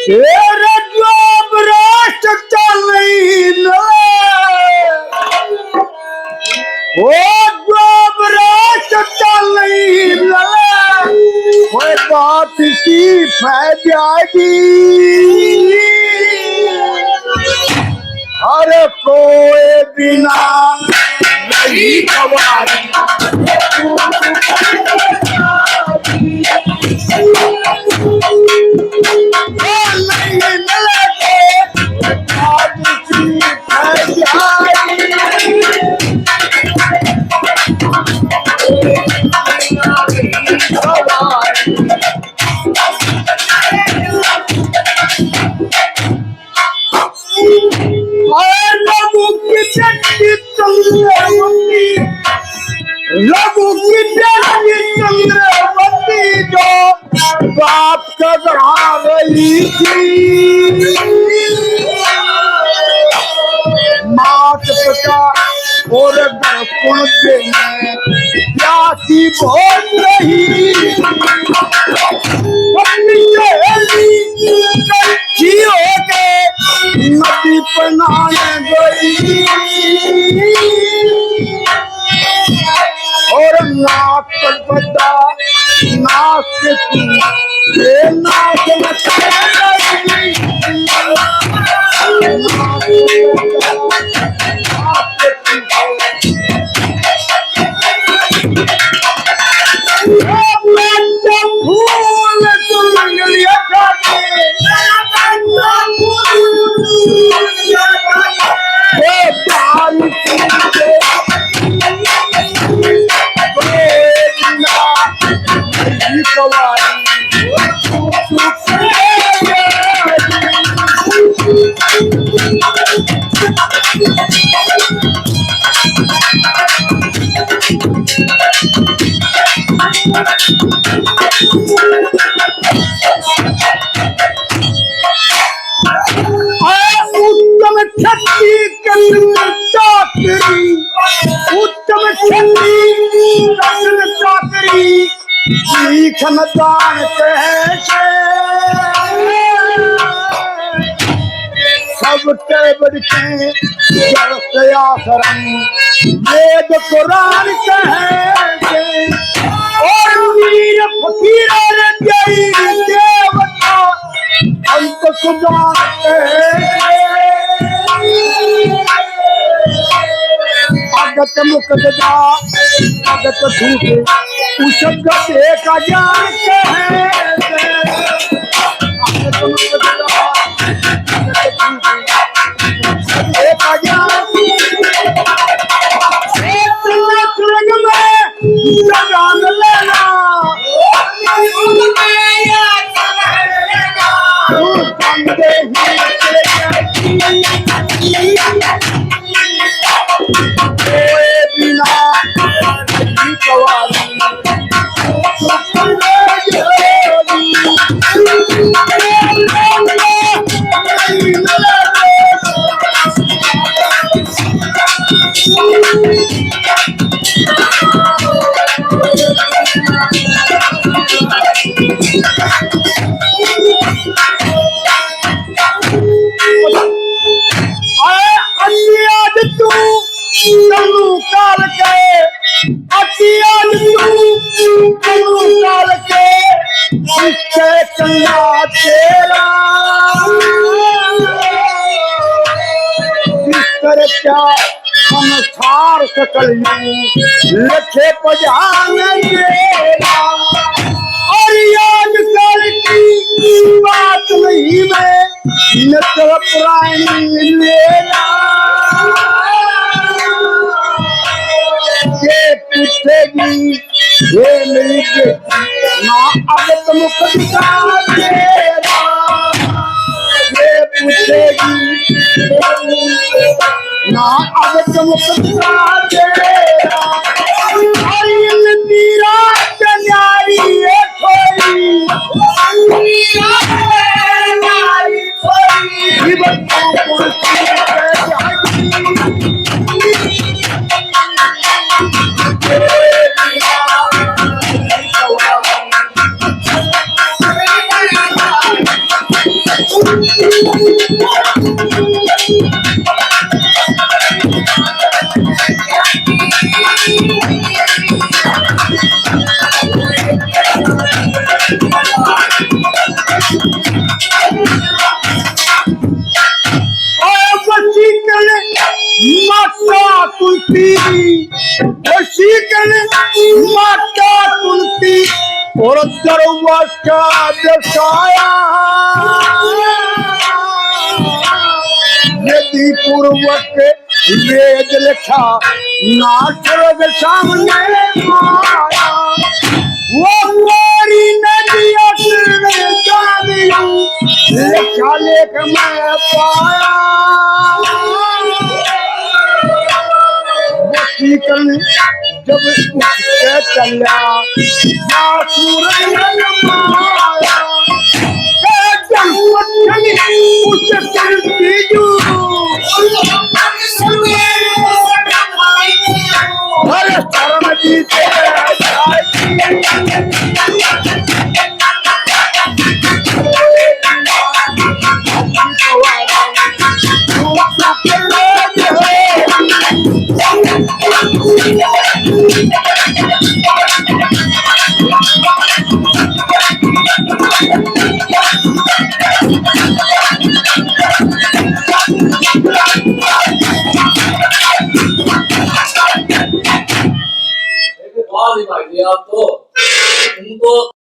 तेरे जो भ्रष्ट चली वो जो भ्रष्ट चली वो बात की फैजादी हर कोई बिना नहीं कवारी रघु की चंद्रवती जो बाप करा गई थी मात पिता और गुण से प्यासी बहुत रही हो के नदी पर नहाने गई और नाक पर बता नाक से नाक फूल उत्तम क्षत्रिय चाकरी उत्तम क्षत्रिय चाकरी सीखन दान कैसे सबके बड़के आश्रम वेद कुरान कहे और वीर फकीर देवता अंत सुजान अगत मुक्त जा अगत धूप उस गते का ज्ञान है अगत मुक्त जा का ज्ञान स्वर्ग में लगान लेना संसार सकल लखे पजाने और याद कर की बात नहीं में नचल प्राणी लेना ये पूछेगी ये मेरी ना अगत मुकद्दमा तेरा ये पूछेगी ना अगत मुकद्दमा तेरा मीरा कन्यारी है थोड़ी जीवन को वशीकरण माता तुलसी, वशीकरण माता तुलसी और दरवाज का दर्शाया यदि पूर्वक वेद लिखा ना स्वर्ग सामने आया वो मेरी नदिया लिखा लेख मैं पाया वशीकरण जब उससे चला सूरज माया उसे करती हर शरण जीते बहुत ही भाई आप तो उनको